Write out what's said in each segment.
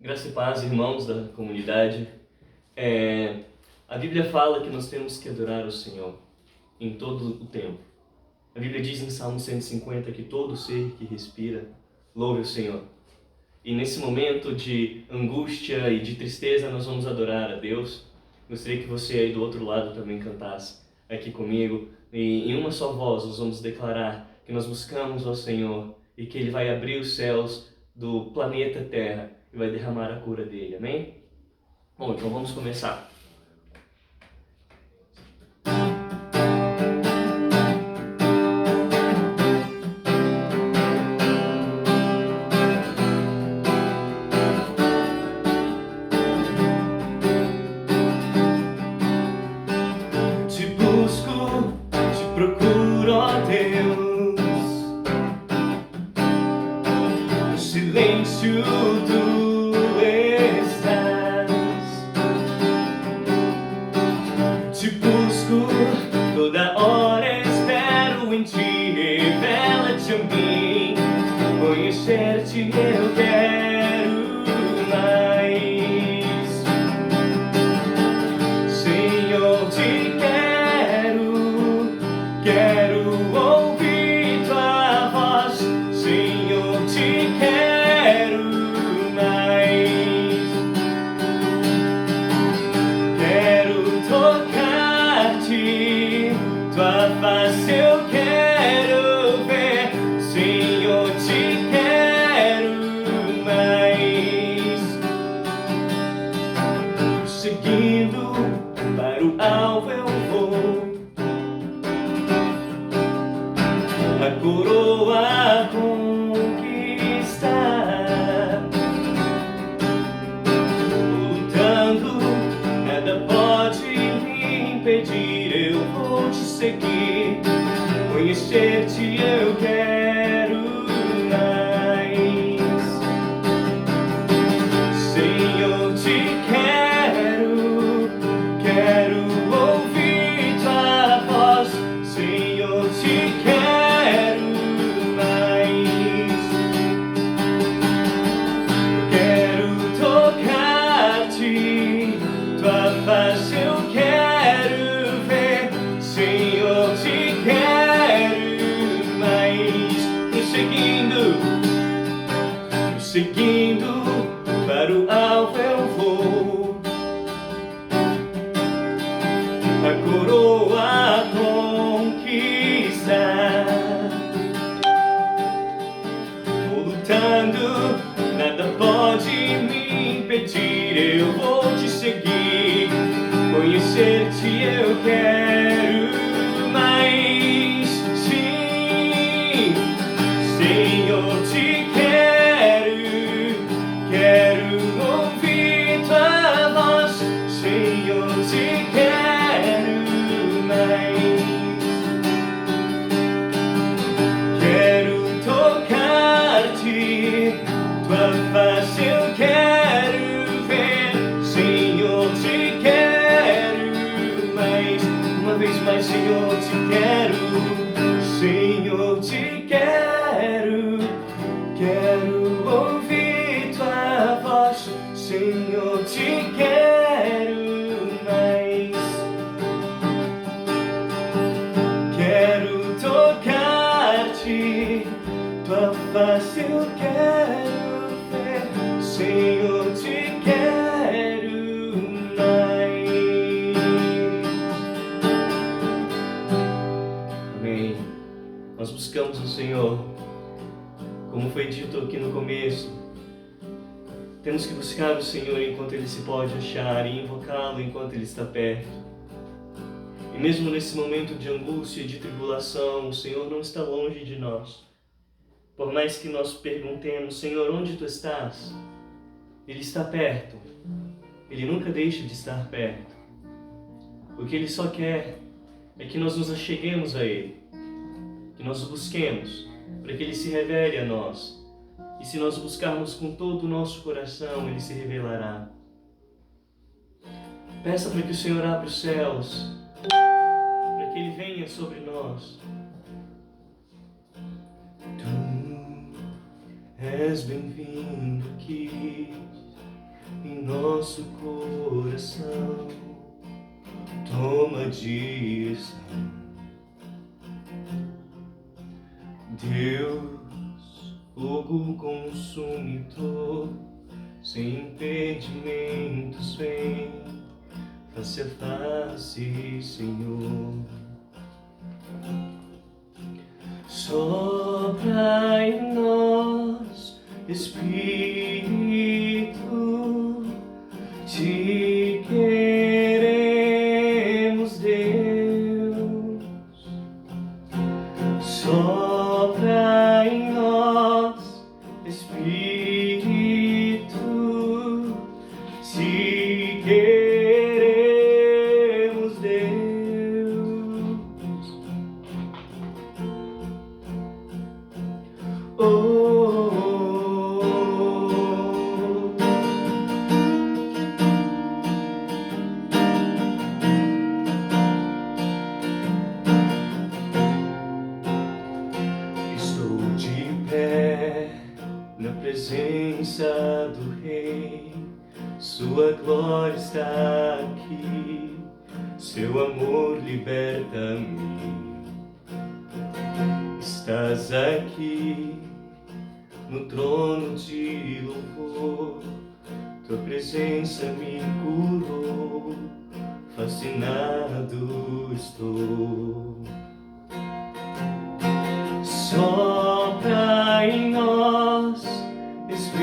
Graça e paz, irmãos da comunidade. A Bíblia fala que nós temos que adorar o Senhor em todo o tempo. A Bíblia diz em Salmo 150 que todo ser que respira louve o Senhor. E nesse momento de angústia e de tristeza nós vamos adorar a Deus. Gostaria que você aí do outro lado também cantasse aqui comigo. E em uma só voz nós vamos declarar que nós buscamos ao Senhor e que Ele vai abrir os céus do planeta Terra e vai derramar a cura dele, amém? Bom, então vamos começar. Te busco, te procuro, ó Deus, no silêncio tu estás. Te busco, toda hora espero em ti, revela-te a mim, conhecer-te eu quero mais. Senhor, te quero ouvir tua voz. Senhor, te quero mais. Quero tocar-te, tua face eu quero ver. Senhor, te quero mais. Seguindo para o alvo eu vou, a coroa conquistar. Lutando, nada pode me impedir. Eu vou te seguir, conhecer-te eu quero mais. Senhor, te quero ouvir tua voz. Senhor, te quero mais. Quero tocar-te, tua face eu quero ver. Senhor, te quero mais. Seguindo para o alvo eu vou, a coroa conquistar. Vou lutando, nada pode me impedir. Eu vou te seguir, conhecer-te eu quero mais. Sim, Senhor, te quero ouvir tua voz. Senhor, te quero mais. Quero tocar-te, tua face eu quero ver. Senhor, te quero mais. Uma vez mais, Senhor, te quero. Senhor, te quero ouvir tua voz. Senhor, te quero mais. Quero tocar-te, tua face eu quero ver. Senhor, te quero mais. Amém. Nós buscamos o Senhor, como foi dito aqui no começo. Temos que buscar o Senhor enquanto Ele se pode achar e invocá-lo enquanto Ele está perto. E mesmo nesse momento de angústia e de tribulação, o Senhor não está longe de nós. Por mais que nós perguntemos, Senhor, onde Tu estás? Ele está perto. Ele nunca deixa de estar perto. O que Ele só quer é que nós nos acheguemos a Ele, que nós o busquemos, para que Ele se revele a nós. E se nós buscarmos com todo o nosso coração, Ele se revelará. Peça para que o Senhor abra os céus, para que Ele venha sobre nós. Tu és bem-vindo aqui. em nosso coração. Toma direção, Deus, fogo consumidor, sem impedimentos vem, face a face, Senhor. Sopra em nós, Espírito, te queremos, Deus. Sopra em nós, Espírito, te queremos, Deus. Oh. Na presença do Rei, sua glória está aqui, seu amor liberta-me. Estás aqui, no trono de louvor, tua presença me curou, fascinado estou. Sopra em nós, Espírito,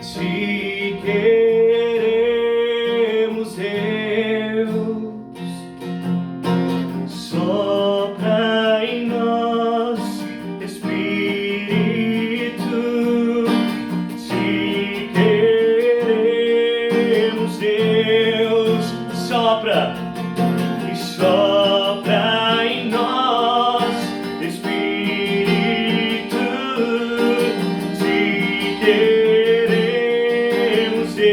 te queremos, Deus. Sopra em nós, Espírito, te queremos, Deus. Sopra e sopra em nós, Espírito, te queremos, Deus.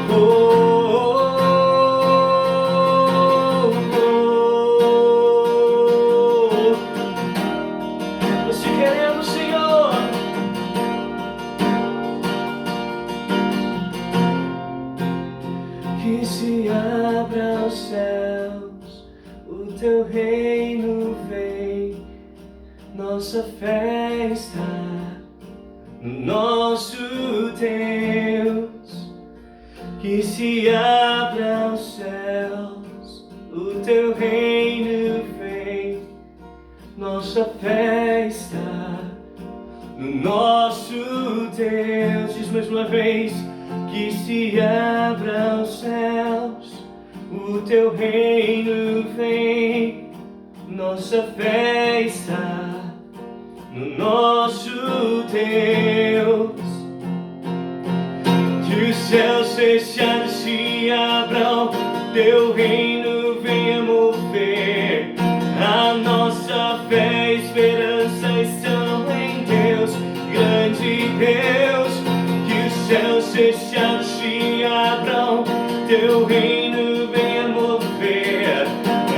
Oh, oh, oh. Nós te queremos, Senhor. Que se abra os céus, o teu reino vem, nossa fé está no nosso Deus. Que se abra os céus, o teu reino vem, nossa fé está no nosso Deus. Diz mais uma vez. Que se abra os céus, o teu reino vem, nossa fé está no nosso Deus. Que os céus fechados se abram, teu reino venha mover, a nossa fé, esperança estão em Deus, grande Deus. Céus fechados se abram, teu reino venha mover,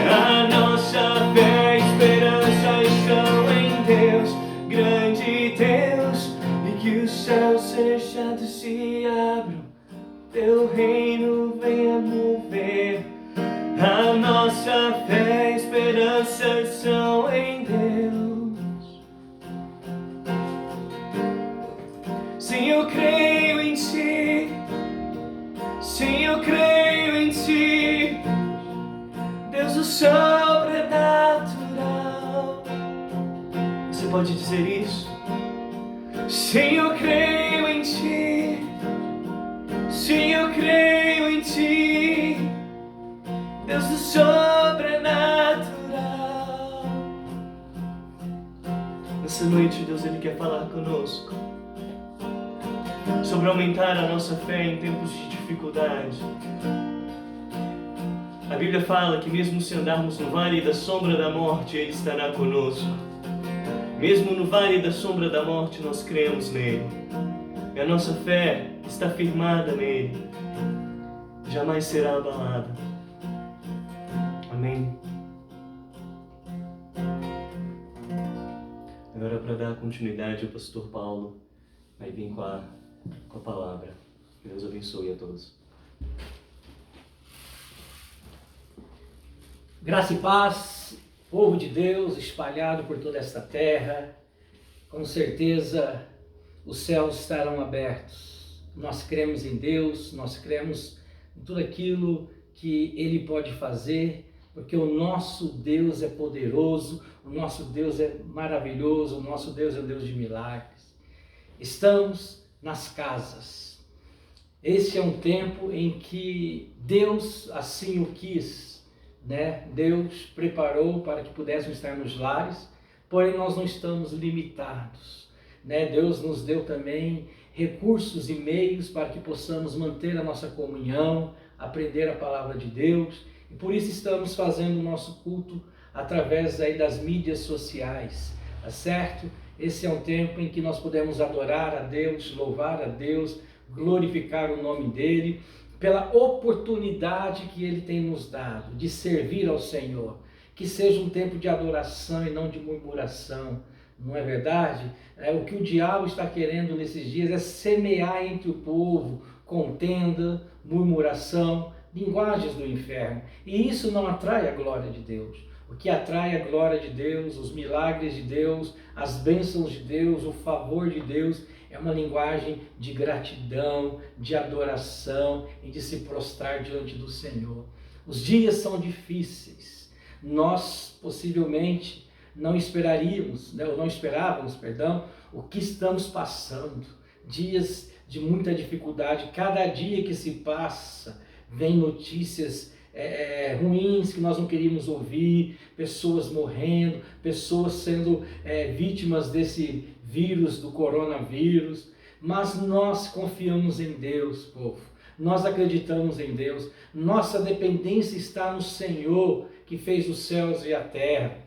a nossa fé, esperança estão em Deus, grande Deus. E que os céus fechados se abram, teu reino venha mover, a nossa fé, esperança estão em Deus. Sim, eu creio em ti, sim, eu creio em ti, Deus do sobrenatural. Você pode dizer isso? Sim, eu creio em ti, sim, eu creio em ti, Deus do sobrenatural. Nessa noite, Deus, Ele quer falar conosco sobre aumentar a nossa fé em tempos de dificuldade. A Bíblia fala que mesmo se andarmos no vale da sombra da morte, Ele estará conosco. Mesmo no vale da sombra da morte, nós cremos nele. E a nossa fé está firmada nele. Jamais será abalada. Amém. Agora para dar continuidade ao pastor Paulo, aí vem com a palavra. Que Deus abençoe a todos. Graça e paz, povo de Deus espalhado por toda esta terra. Com certeza os céus estarão abertos. Nós cremos em Deus, nós cremos em tudo aquilo que Ele pode fazer, porque o nosso Deus é poderoso, o nosso Deus é maravilhoso, o nosso Deus é um Deus de milagres. Estamos nas casas. Esse é um tempo em que Deus assim o quis, né? Deus preparou para que pudéssemos estar nos lares, porém nós não estamos limitados, né? Deus nos deu também recursos e meios para que possamos manter a nossa comunhão, aprender a palavra de Deus, e por isso estamos fazendo o nosso culto através aí das mídias sociais, tá certo? Esse é um tempo em que nós podemos adorar a Deus, louvar a Deus, glorificar o nome dEle, pela oportunidade que Ele tem nos dado de servir ao Senhor. Que seja um tempo de adoração e não de murmuração, não é verdade? O que o diabo está querendo nesses dias é semear entre o povo contenda, murmuração, linguagens do inferno. E isso não atrai a glória de Deus. O que atrai a glória de Deus, os milagres de Deus, as bênçãos de Deus, o favor de Deus, é uma linguagem de gratidão, de adoração e de se prostrar diante do Senhor. Os dias são difíceis. Nós possivelmente não esperávamos, o que estamos passando. Dias de muita dificuldade. Cada dia que se passa, vem notícias ruins que nós não queríamos ouvir, pessoas morrendo, pessoas sendo vítimas desse vírus, do coronavírus, mas nós confiamos em Deus, povo, nós acreditamos em Deus, nossa dependência está no Senhor, que fez os céus e a terra.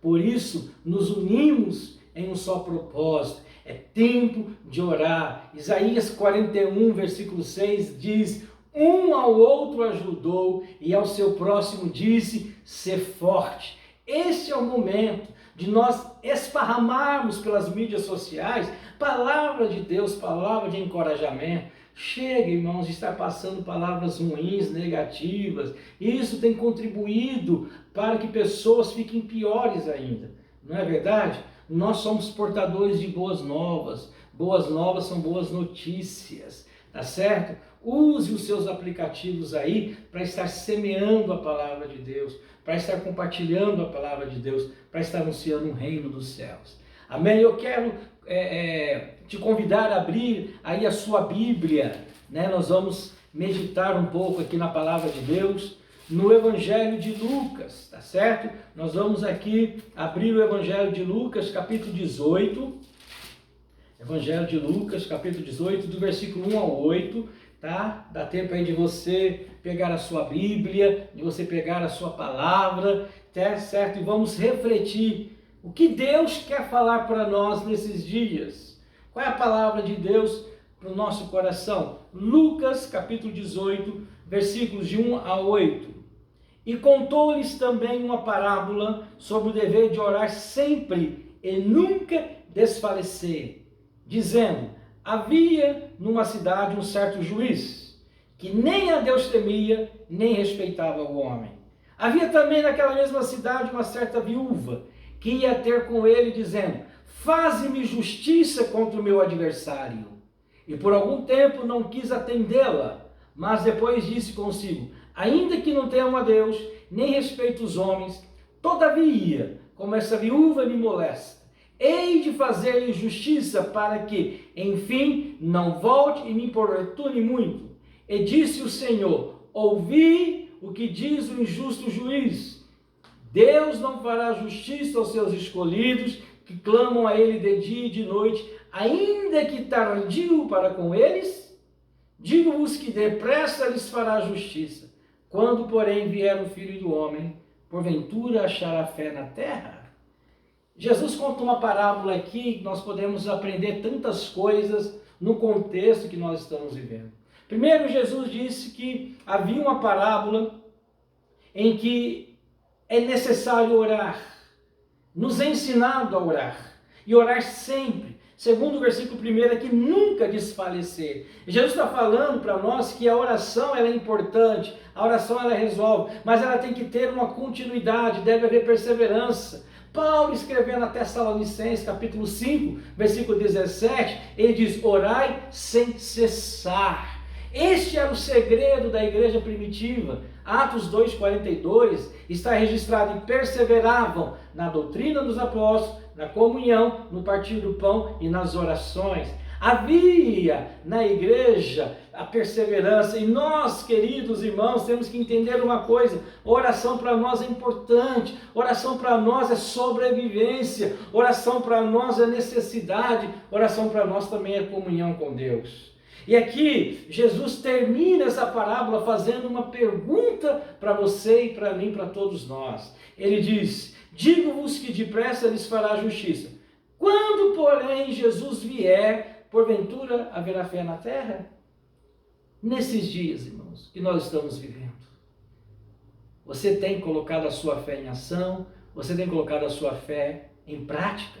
Por isso, nos unimos em um só propósito, é tempo de orar. Isaías 41, versículo 6 diz: um ao outro ajudou e ao seu próximo disse: ser forte. Esse é o momento de nós esparramarmos pelas mídias sociais palavra de Deus, palavra de encorajamento. Chega, irmãos, de estar passando palavras ruins, negativas. Isso tem contribuído para que pessoas fiquem piores ainda. Não é verdade? Nós somos portadores de boas novas. Boas novas são boas notícias, tá certo? Use os seus aplicativos aí para estar semeando a palavra de Deus, para estar compartilhando a palavra de Deus, para estar anunciando o reino dos céus. Amém? Eu quero te convidar a abrir aí a sua Bíblia, né? Nós vamos meditar um pouco aqui na palavra de Deus, no Evangelho de Lucas, tá certo? Nós vamos aqui abrir o Evangelho de Lucas, capítulo 18, Evangelho de Lucas, capítulo 18, do versículo 1 ao 8, tá? Dá tempo aí de você pegar a sua Bíblia, de você pegar a sua palavra, tá certo? E vamos refletir o que Deus quer falar para nós nesses dias. Qual é a palavra de Deus para o nosso coração? Lucas, capítulo 18, versículos de 1 a 8. E contou-lhes também uma parábola sobre o dever de orar sempre e nunca desfalecer, dizendo: havia numa cidade um certo juiz, que nem a Deus temia, nem respeitava o homem. Havia também naquela mesma cidade uma certa viúva, que ia ter com ele, dizendo: faze-me justiça contra o meu adversário. E por algum tempo não quis atendê-la, mas depois disse consigo: ainda que não temo a Deus, nem respeito os homens, todavia, como essa viúva me molesta, hei de fazer-lhe justiça, para que, enfim, não volte e me importune muito. E disse o Senhor: ouvi o que diz o injusto juiz. Deus não fará justiça aos seus escolhidos, que clamam a Ele de dia e de noite, ainda que tardio para com eles? Digo-vos que depressa lhes fará justiça. Quando, porém, vier o Filho do Homem, porventura achará fé na terra? Jesus conta uma parábola aqui, nós podemos aprender tantas coisas no contexto que nós estamos vivendo. Primeiro, Jesus disse que havia uma parábola em que é necessário orar, nos é ensinado a orar. e orar sempre. Segundo o versículo 1 é que nunca desfalecer. Jesus está falando para nós que a oração ela é importante, a oração ela resolve, mas ela tem que ter uma continuidade, deve haver perseverança. Paulo escrevendo a Tessalonicenses, capítulo 5, versículo 17, ele diz: orai sem cessar. Este era o segredo da igreja primitiva. Atos 2,42 está registrado: e perseveravam na doutrina dos apóstolos, na comunhão, no partir do pão e nas orações. Havia na igreja a perseverança, e nós, queridos irmãos, temos que entender uma coisa: oração para nós é importante, oração para nós é sobrevivência, oração para nós é necessidade, oração para nós também é comunhão com Deus. E aqui Jesus termina essa parábola fazendo uma pergunta para você e para mim, para todos nós. Ele diz: digo-vos que depressa lhes fará justiça. Quando, porém, Jesus vier, porventura haverá fé na terra? Nesses dias, irmãos, que nós estamos vivendo, você tem colocado a sua fé em ação? Você tem colocado a sua fé em prática?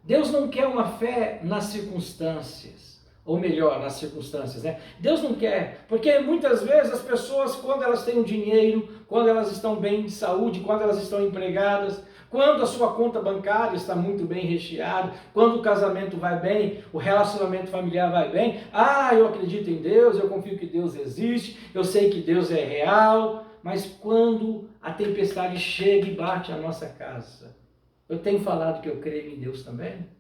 Deus não quer uma fé nas circunstâncias, ou melhor, nas circunstâncias, né? Deus não quer, porque muitas vezes as pessoas, quando elas têm o dinheiro, quando elas estão bem de saúde, quando elas estão empregadas, quando a sua conta bancária está muito bem recheada, quando o casamento vai bem, o relacionamento familiar vai bem, eu acredito em Deus, eu confio que Deus existe, eu sei que Deus é real. Mas quando a tempestade chega e bate a nossa casa, eu tenho falado que eu creio em Deus também?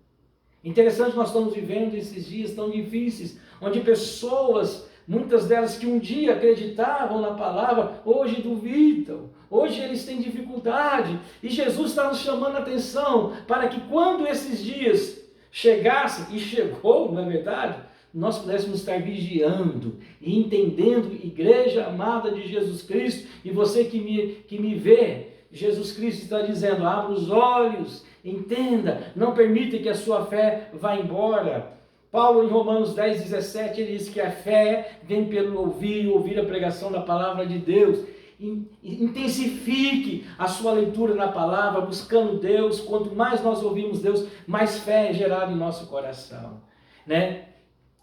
Interessante, nós estamos vivendo esses dias tão difíceis, onde pessoas, muitas delas que um dia acreditavam na palavra, hoje duvidam, hoje eles têm dificuldade, e Jesus está nos chamando a atenção para que quando esses dias chegassem, e chegou, não é verdade, nós pudéssemos estar vigiando e entendendo, igreja amada de Jesus Cristo, e você que me vê, Jesus Cristo está dizendo: abra os olhos, entenda, não permita que a sua fé vá embora. Paulo, em Romanos 10,17, ele diz que a fé vem pelo ouvir a pregação da palavra de Deus. Intensifique a sua leitura na palavra, buscando Deus. Quanto mais nós ouvimos Deus, mais fé é gerada em nosso coração, né?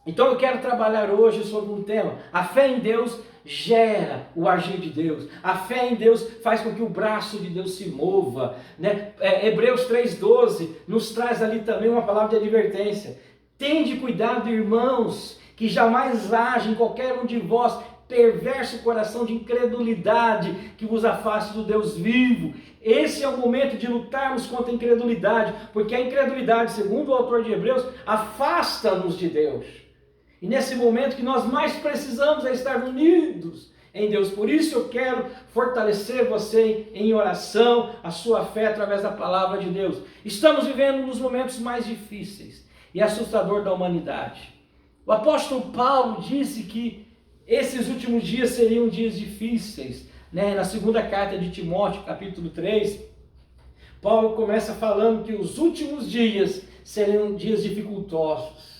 Então eu quero trabalhar hoje sobre um tema: a fé em Deus gera o agir de Deus. A fé em Deus faz com que o braço de Deus se mova, né? Hebreus 3,12 nos traz ali também uma palavra de advertência: tende cuidado, irmãos, que jamais haja em qualquer um de vós perverso coração de incredulidade que vos afaste do Deus vivo. Esse é o momento de lutarmos contra a incredulidade, porque a incredulidade, segundo o autor de Hebreus, afasta-nos de Deus. E nesse momento que nós mais precisamos é estar unidos em Deus. Por isso eu quero fortalecer você em oração, a sua fé através da palavra de Deus. Estamos vivendo um dos momentos mais difíceis e assustador da humanidade. O apóstolo Paulo disse que esses últimos dias seriam dias difíceis, né? Na segunda carta de Timóteo, capítulo 3, Paulo começa falando que os últimos dias seriam dias dificultosos.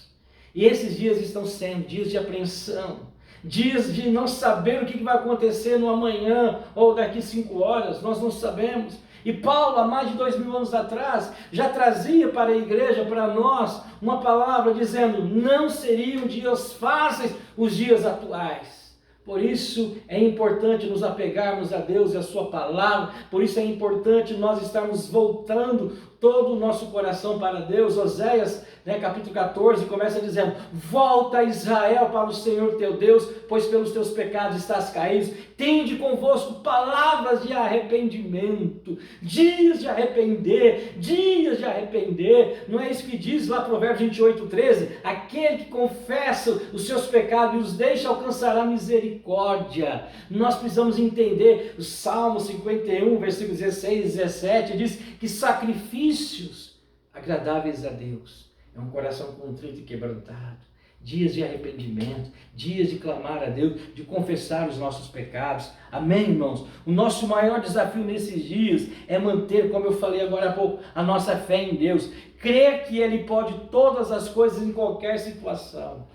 E esses dias estão sendo dias de apreensão, dias de não saber o que vai acontecer no amanhã ou daqui 5 horas, nós não sabemos. E Paulo, há mais de 2000 anos atrás, já trazia para a igreja, para nós, uma palavra dizendo: não seriam dias fáceis os dias atuais. Por isso é importante nos apegarmos a Deus e a sua palavra, por isso é importante nós estarmos voltando todo o nosso coração para Deus. Oséias, capítulo 14, começa dizendo: volta, Israel, para o Senhor teu Deus, pois pelos teus pecados estás caído. Tende convosco palavras de arrependimento, dias de arrepender, dias de arrepender. Não é isso que diz lá Provérbios 28,13? Aquele que confessa os seus pecados e os deixa alcançará misericórdia. Nós precisamos entender. O Salmo 51, versículos 16 e 17 diz que sacrifícios agradáveis a Deus é um coração contrito e quebrantado. Dias de arrependimento, dias de clamar a Deus, de confessar os nossos pecados. Amém, irmãos? O nosso maior desafio nesses dias é manter, como eu falei agora há pouco, a nossa fé em Deus. Crer que Ele pode todas as coisas em qualquer situação.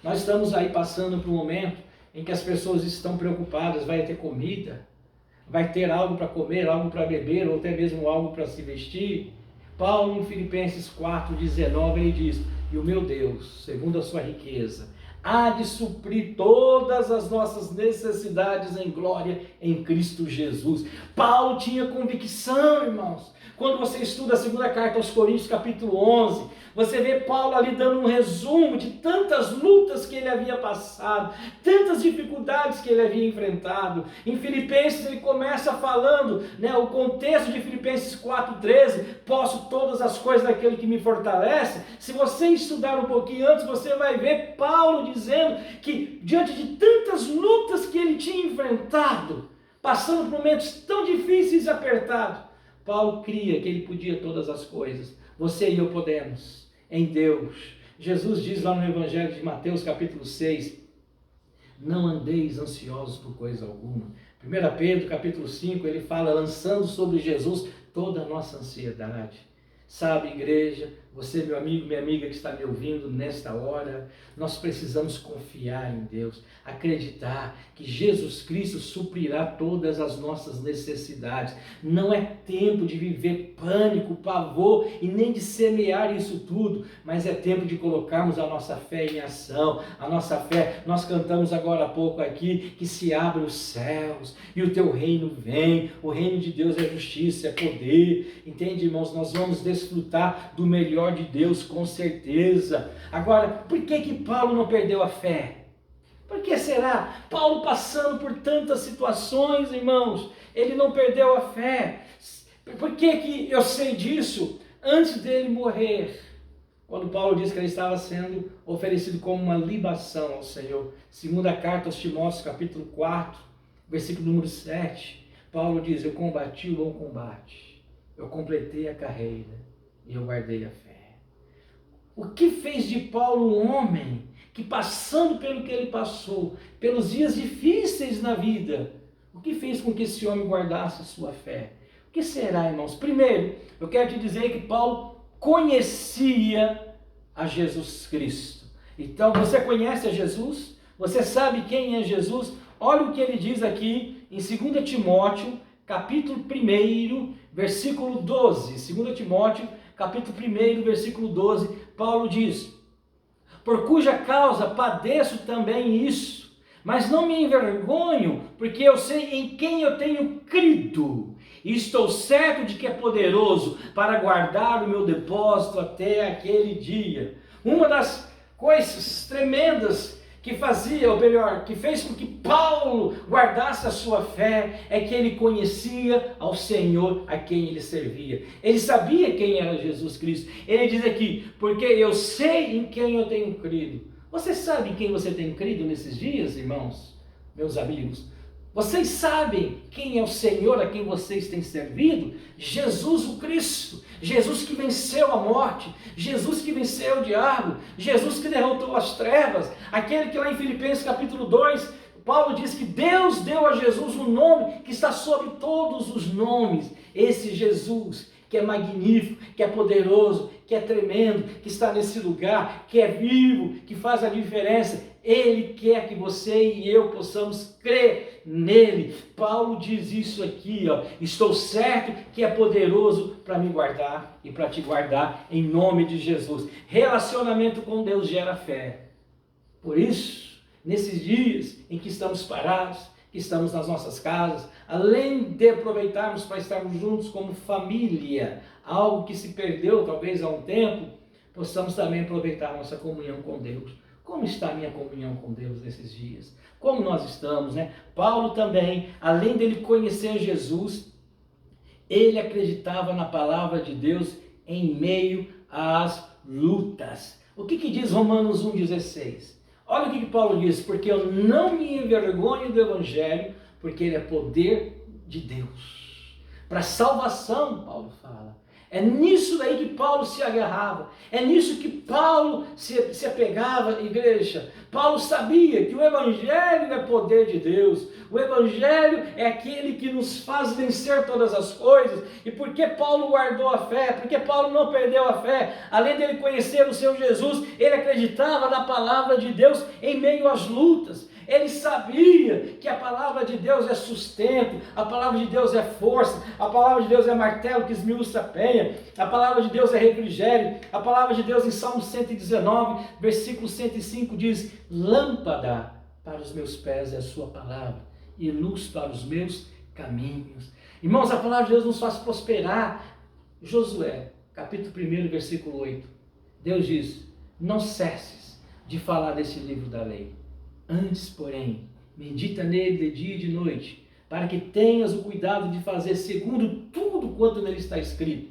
Nós estamos aí passando por um momento em que as pessoas estão preocupadas: vai ter comida? Vai ter algo para comer, algo para beber, ou até mesmo algo para se vestir? Paulo, em Filipenses 4,19, ele diz: e o meu Deus, segundo a sua riqueza, há de suprir todas as nossas necessidades em glória em Cristo Jesus. Paulo tinha convicção, irmãos. Quando você estuda a segunda carta aos Coríntios, capítulo 11, você vê Paulo ali dando um resumo de tantas lutas que ele havia passado, tantas dificuldades que ele havia enfrentado. Em Filipenses ele começa falando, o contexto de Filipenses 4,13, posso todas as coisas daquele que me fortalece. Se você estudar um pouquinho antes, você vai ver Paulo dizendo que diante de tantas lutas que ele tinha enfrentado, passando por momentos tão difíceis e apertados, Paulo cria que ele podia todas as coisas. Você e eu podemos, em Deus. Jesus diz lá no Evangelho de Mateus, capítulo 6, não andeis ansiosos por coisa alguma. 1 Pedro, capítulo 5, ele fala, lançando sobre Jesus toda a nossa ansiedade. Sabe, igreja, você, meu amigo, minha amiga que está me ouvindo nesta hora, nós precisamos confiar em Deus, acreditar que Jesus Cristo suprirá todas as nossas necessidades. Não é tempo de viver pânico, pavor e nem de semear isso tudo, mas é tempo de colocarmos a nossa fé em ação. A nossa fé, nós cantamos agora há pouco aqui, que se abrem os céus e o teu reino vem. O reino de Deus é justiça, é poder. Entende, irmãos? Nós vamos desfrutar do melhor de Deus, com certeza. Agora, por que Paulo não perdeu a fé? Por que será? Paulo passando por tantas situações, irmãos, ele não perdeu a fé. Por que eu sei disso? Antes dele morrer, quando Paulo diz que ele estava sendo oferecido como uma libação ao Senhor, segunda carta aos Timóteos, capítulo 4, versículo número 7, Paulo diz, eu combati o bom combate, eu completei a carreira e eu guardei a fé. O que fez de Paulo um homem que, passando pelo que ele passou, pelos dias difíceis na vida, o que fez com que esse homem guardasse a sua fé? O que será, irmãos? Primeiro, eu quero te dizer que Paulo conhecia a Jesus Cristo. Então, você conhece a Jesus? Você sabe quem é Jesus? Olha o que ele diz aqui em 2 Timóteo, capítulo 1, versículo 12. 2 Timóteo, capítulo 1, versículo 12, Paulo diz, por cuja causa padeço também isso, mas não me envergonho, porque eu sei em quem eu tenho crido, e estou certo de que é poderoso para guardar o meu depósito até aquele dia. Uma das coisas tremendas que fazia, ou melhor, que fez com que Paulo guardasse a sua fé, é que ele conhecia ao Senhor a quem ele servia. Ele sabia quem era Jesus Cristo. Ele diz aqui, porque eu sei em quem eu tenho crido. Você sabe em quem você tem crido nesses dias, irmãos, meus amigos? Vocês sabem quem é o Senhor a quem vocês têm servido? Jesus o Cristo, Jesus que venceu a morte, Jesus que venceu o diabo, Jesus que derrotou as trevas, aquele que lá em Filipenses capítulo 2, Paulo diz que Deus deu a Jesus um nome que está sobre todos os nomes. Esse Jesus que é magnífico, que é poderoso, que é tremendo, que está nesse lugar, que é vivo, que faz a diferença. Ele quer que você e eu possamos crer nele. Paulo diz isso aqui, estou certo que é poderoso para me guardar e para te guardar em nome de Jesus. Relacionamento com Deus gera fé. Por isso, nesses dias em que estamos parados, que estamos nas nossas casas, além de aproveitarmos para estarmos juntos como família, algo que se perdeu talvez há um tempo, possamos também aproveitar a nossa comunhão com Deus. Como está a minha comunhão com Deus nesses dias? Como nós estamos, né? Paulo também, além dele conhecer Jesus, ele acreditava na palavra de Deus em meio às lutas. O que diz Romanos 1,16? Olha o que Paulo diz, porque eu não me envergonho do Evangelho, porque ele é poder de Deus. Para salvação, Paulo fala. É nisso daí que Paulo se agarrava, é nisso que Paulo se apegava, igreja. Paulo sabia que o Evangelho é poder de Deus, o Evangelho é aquele que nos faz vencer todas as coisas. E por que Paulo guardou a fé? Porque Paulo não perdeu a fé? Além dele conhecer o seu Jesus, ele acreditava na palavra de Deus em meio às lutas. Ele sabia que a palavra de Deus é sustento, a palavra de Deus é força, a palavra de Deus é martelo que esmiuça a penha, a palavra de Deus é refrigério, a palavra de Deus em Salmo 119, versículo 105 diz: lâmpada para os meus pés é a sua palavra e luz para os meus caminhos. Irmãos, a palavra de Deus nos faz prosperar. Josué, capítulo 1, versículo 8. Deus diz: não cesses de falar desse livro da lei. Antes, porém, medita nele de dia e de noite, para que tenhas o cuidado de fazer segundo tudo quanto nele está escrito.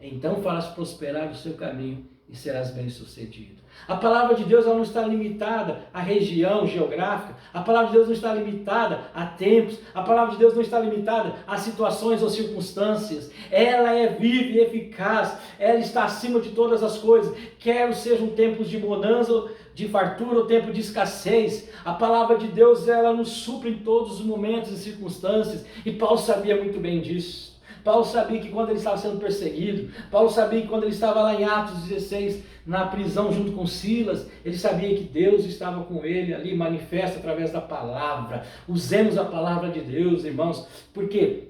Então farás prosperar o seu caminho e serás bem-sucedido. A palavra de Deus ela não está limitada à região geográfica, a palavra de Deus não está limitada a tempos, a palavra de Deus não está limitada a situações ou circunstâncias. Ela é viva e eficaz, ela está acima de todas as coisas, quer sejam tempos de bonança, de fartura ou tempo de escassez. A palavra de Deus ela nos supre em todos os momentos e circunstâncias, e Paulo sabia muito bem disso. Paulo sabia que quando ele estava sendo perseguido, Paulo sabia que quando ele estava lá em Atos 16, na prisão junto com Silas, ele sabia que Deus estava com ele ali, manifesto através da palavra. Usemos a palavra de Deus, irmãos, porque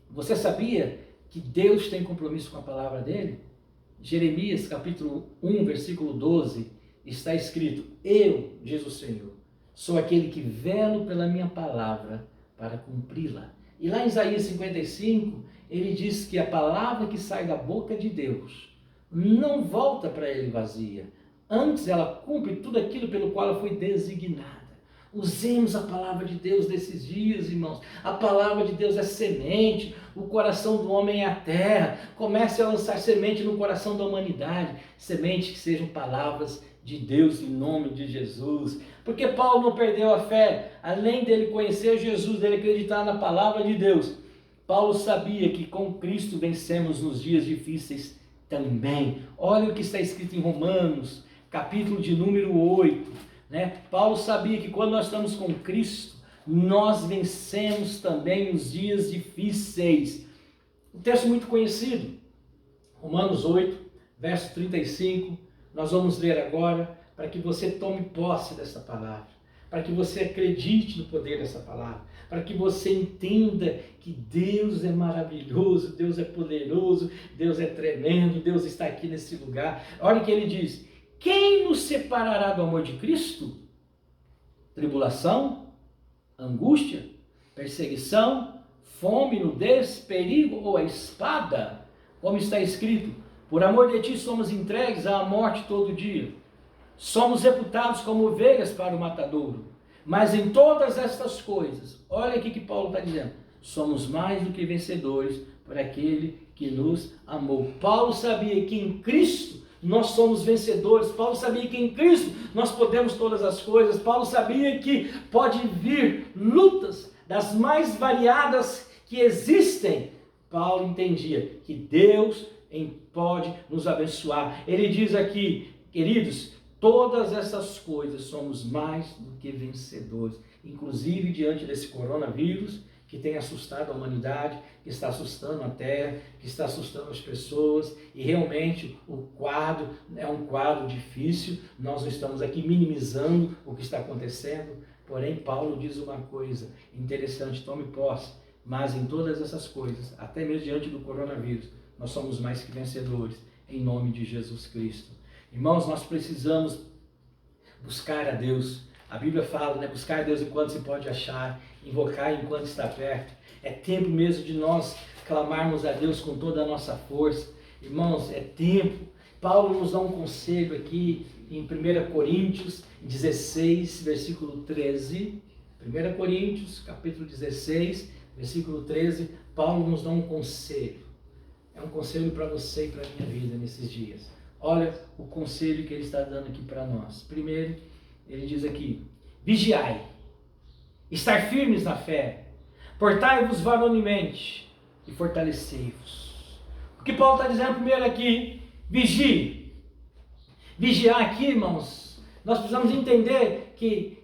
você sabia que Deus tem compromisso com a palavra dele? Jeremias capítulo 1, versículo 12, está escrito: eu, diz o Senhor, sou aquele que velo pela minha palavra para cumpri-la. E lá em Isaías 55, ele diz que a palavra que sai da boca de Deus não volta para ele vazia. Antes ela cumpre tudo aquilo pelo qual ela foi designada. Usemos a palavra de Deus nesses dias, irmãos. A palavra de Deus é semente. O coração do homem é a terra. Comece a lançar semente no coração da humanidade. Semente que sejam palavras de Deus em nome de Jesus. Porque Paulo não perdeu a fé. Além dele conhecer Jesus, dele acreditar na palavra de Deus, Paulo sabia que com Cristo vencemos nos dias difíceis também. Olha o que está escrito em Romanos, capítulo de número 8. Paulo sabia que quando nós estamos com Cristo, nós vencemos também os dias difíceis. Um texto muito conhecido, Romanos 8, verso 35. Nós vamos ler agora, para que você tome posse dessa palavra, para que você acredite no poder dessa palavra, para que você entenda que Deus é maravilhoso, Deus é poderoso, Deus é tremendo, Deus está aqui nesse lugar. Olha o que ele diz: quem nos separará do amor de Cristo? Tribulação, angústia, perseguição, fome, nudez, perigo ou a espada? Como está escrito: por amor de ti somos entregues à morte todo dia. Somos reputados como ovelhas para o matadouro. Mas em todas estas coisas, olha aqui que Paulo está dizendo, somos mais do que vencedores por aquele que nos amou. Paulo sabia que em Cristo nós somos vencedores. Paulo sabia que em Cristo nós podemos todas as coisas. Paulo sabia que pode vir lutas das mais variadas que existem. Paulo entendia que Deus pode nos abençoar. Ele diz aqui, queridos, todas essas coisas somos mais do que vencedores, inclusive diante desse coronavírus que tem assustado a humanidade, que está assustando a terra, que está assustando as pessoas, e realmente o quadro é um quadro difícil. Nós não estamos aqui minimizando o que está acontecendo, porém Paulo diz uma coisa interessante: tome posse, mas em todas essas coisas, até mesmo diante do coronavírus, nós somos mais que vencedores, em nome de Jesus Cristo. Irmãos, nós precisamos buscar a Deus. A Bíblia fala, buscar a Deus enquanto se pode achar, invocar enquanto está perto. É tempo mesmo de nós clamarmos a Deus com toda a nossa força. Irmãos, é tempo. Paulo nos dá um conselho aqui em 1 Coríntios 16, versículo 13. 1 Coríntios, capítulo 16, versículo 13. Paulo nos dá um conselho. É um conselho para você e para a minha vida nesses dias. Olha o conselho que ele está dando aqui para nós. Primeiro, ele diz aqui: vigiai, estar firmes na fé, portai-vos varonilmente e fortalecei-vos. O que Paulo está dizendo primeiro aqui? Vigie. Vigiar aqui, irmãos, nós precisamos entender que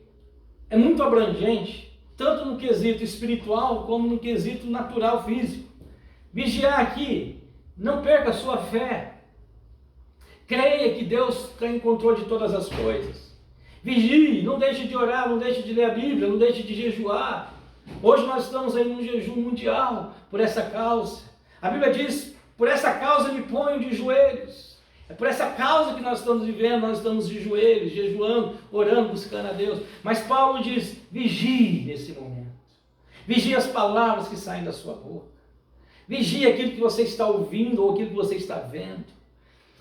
é muito abrangente, tanto no quesito espiritual como no quesito natural, físico. Vigiar aqui, não perca a sua fé. Creia que Deus tem controle de todas as coisas. Vigie, não deixe de orar, não deixe de ler a Bíblia, não deixe de jejuar. Hoje nós estamos aí num jejum mundial por essa causa. A Bíblia diz, por essa causa me ponho de joelhos. É por essa causa que nós estamos vivendo, nós estamos de joelhos, jejuando, orando, buscando a Deus. Mas Paulo diz, vigie nesse momento. Vigie as palavras que saem da sua boca. Vigie aquilo que você está ouvindo ou aquilo que você está vendo.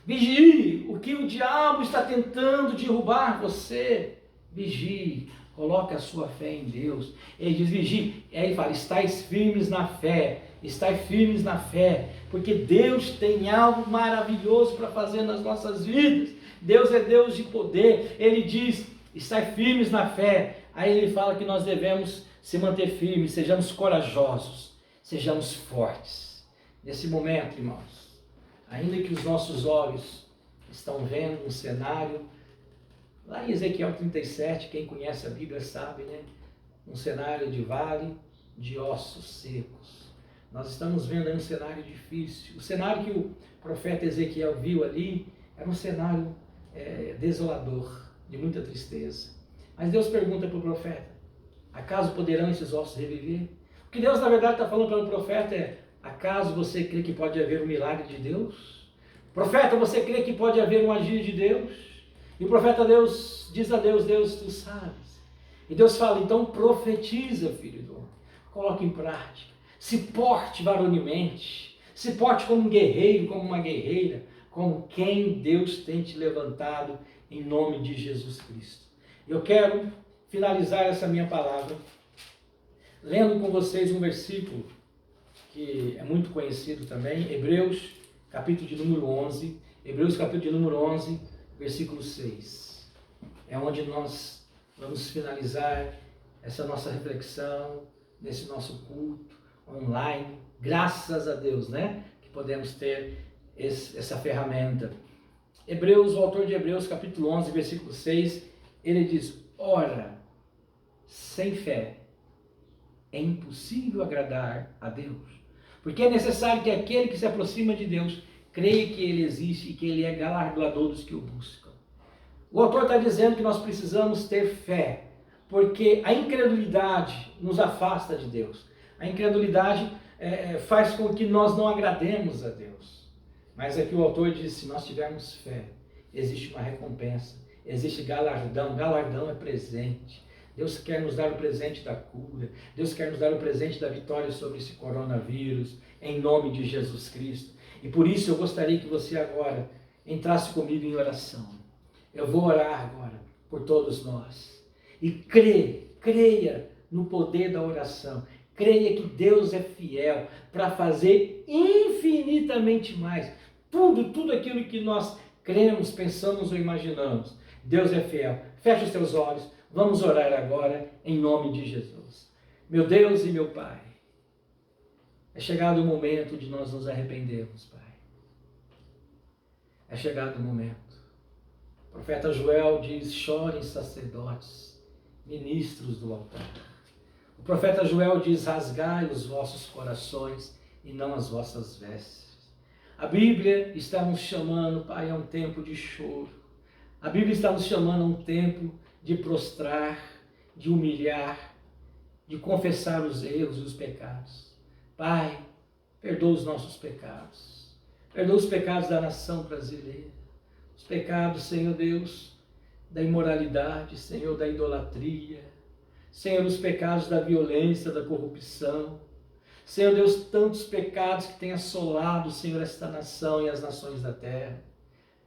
Vigie o que o diabo está tentando derrubar você. Vigie, coloque a sua fé em Deus. Ele diz, vigie. Aí ele fala, estais firmes na fé. Estais firmes na fé. Porque Deus tem algo maravilhoso para fazer nas nossas vidas. Deus é Deus de poder. Ele diz, estais firmes na fé. Aí ele fala que nós devemos se manter firmes, sejamos corajosos, sejamos fortes. Nesse momento, irmãos, ainda que os nossos olhos estão vendo um cenário, lá em Ezequiel 37, quem conhece a Bíblia sabe, né? Um cenário de vale de ossos secos. Nós estamos vendo aí um cenário difícil. O cenário que o profeta Ezequiel viu ali era um cenário desolador, de muita tristeza. Mas Deus pergunta para o profeta, acaso poderão esses ossos reviver? O que Deus na verdade está falando para o profeta é, acaso você crê que pode haver um milagre de Deus? Profeta, você crê que pode haver um agir de Deus? E o profeta Deus diz a Deus, Deus, tu sabes. E Deus fala, então profetiza, filho do homem. Coloque em prática. Se porte varonilmente. Se porte como um guerreiro, como uma guerreira. Como quem Deus tem te levantado em nome de Jesus Cristo. Eu quero finalizar essa minha palavra lendo com vocês um versículo que é muito conhecido também, Hebreus, capítulo de número 11, Hebreus, capítulo de número 11, versículo 6. É onde nós vamos finalizar essa nossa reflexão, nesse nosso culto online, graças a Deus, né? Que podemos ter essa ferramenta. Hebreus, o autor de Hebreus, capítulo 11, versículo 6, ele diz, ora, sem fé é impossível agradar a Deus, porque é necessário que aquele que se aproxima de Deus creia que Ele existe e que Ele é galardoador dos que o buscam. O autor está dizendo que nós precisamos ter fé, porque a incredulidade nos afasta de Deus. A incredulidade faz com que nós não agrademos a Deus. Mas aqui o autor diz, se nós tivermos fé, existe uma recompensa, existe galardão. Galardão é presente. Deus quer nos dar o presente da cura. Deus quer nos dar o presente da vitória sobre esse coronavírus, em nome de Jesus Cristo. E por isso eu gostaria que você agora entrasse comigo em oração. Eu vou orar agora por todos nós. E creia no poder da oração. Creia que Deus é fiel para fazer infinitamente mais. Tudo aquilo que nós cremos, pensamos ou imaginamos. Deus é fiel. Feche os teus olhos. Vamos orar agora em nome de Jesus. Meu Deus e meu Pai, é chegado o momento de nós nos arrependermos, Pai. É chegado o momento. O profeta Joel diz, chorem sacerdotes, ministros do altar. O profeta Joel diz, rasgai os vossos corações e não as vossas vestes. A Bíblia está nos chamando, Pai, a um tempo de choro. A Bíblia está nos chamando a um tempo de prostrar, de humilhar, de confessar os erros e os pecados. Pai, perdoa os nossos pecados. Perdoa os pecados da nação brasileira. Os pecados, Senhor Deus, da imoralidade, Senhor, da idolatria. Senhor, os pecados da violência, da corrupção. Senhor Deus, tantos pecados que têm assolado, Senhor, esta nação e as nações da terra.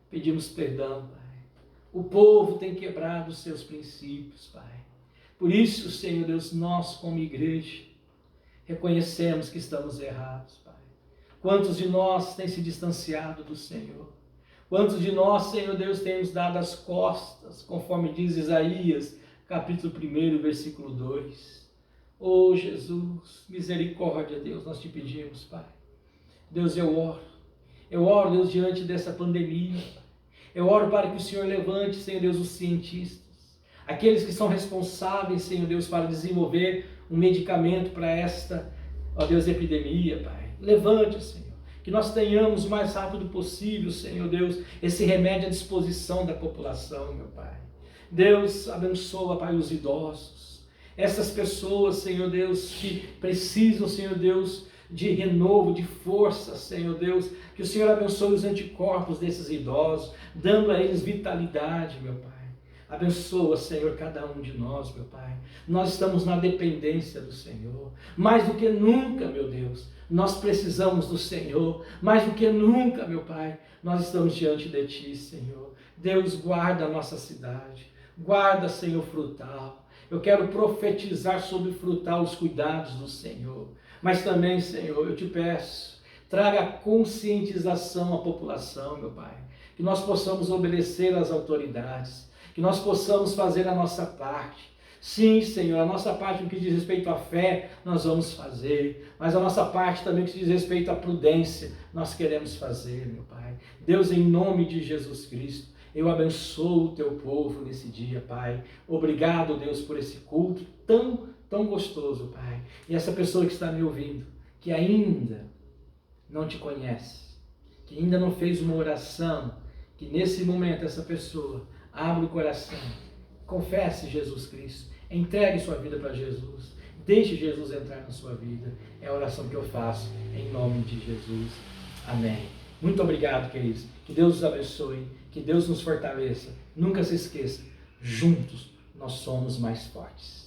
Pedimos perdão, Pai. O povo tem quebrado os seus princípios, Pai. Por isso, Senhor Deus, nós como igreja, reconhecemos que estamos errados, Pai. Quantos de nós têm se distanciado do Senhor? Quantos de nós, Senhor Deus, temos dado as costas, conforme diz Isaías, capítulo 1, versículo 2. Oh, Jesus, misericórdia, Deus, nós te pedimos, Pai. Deus, eu oro, Deus, diante dessa pandemia. Eu oro para que o Senhor levante, Senhor Deus, os cientistas, aqueles que são responsáveis, Senhor Deus, para desenvolver um medicamento para esta, ó Deus, epidemia, Pai. Levante, Senhor, que nós tenhamos o mais rápido possível, Senhor Deus, esse remédio à disposição da população, meu Pai. Deus, abençoa, Pai, os idosos. Essas pessoas, Senhor Deus, que precisam, Senhor Deus, de renovo, de força, Senhor Deus. Que o Senhor abençoe os anticorpos desses idosos, dando a eles vitalidade, meu Pai. Abençoa, Senhor, cada um de nós, meu Pai. Nós estamos na dependência do Senhor. Mais do que nunca, meu Deus, nós precisamos do Senhor. Mais do que nunca, meu Pai, nós estamos diante de Ti, Senhor. Deus, guarda a nossa cidade. Guarda, Senhor, Frutal. Eu quero profetizar sobre Frutal os cuidados do Senhor. Mas também, Senhor, eu te peço, traga conscientização à população, meu Pai. Que nós possamos obedecer às autoridades. Que nós possamos fazer a nossa parte. Sim, Senhor, a nossa parte no que diz respeito à fé, nós vamos fazer. Mas a nossa parte também no que diz respeito à prudência, nós queremos fazer, meu Pai. Deus, em nome de Jesus Cristo, eu abençoo o teu povo nesse dia, Pai. Obrigado, Deus, por esse culto tão gostoso, Pai. E essa pessoa que está me ouvindo, que ainda não te conhece, que ainda não fez uma oração, que nesse momento essa pessoa abra o coração, confesse Jesus Cristo, entregue sua vida para Jesus, deixe Jesus entrar na sua vida. É a oração que eu faço em nome de Jesus. Amém. Muito obrigado, queridos. Que Deus os abençoe, que Deus nos fortaleça. Nunca se esqueça, juntos nós somos mais fortes.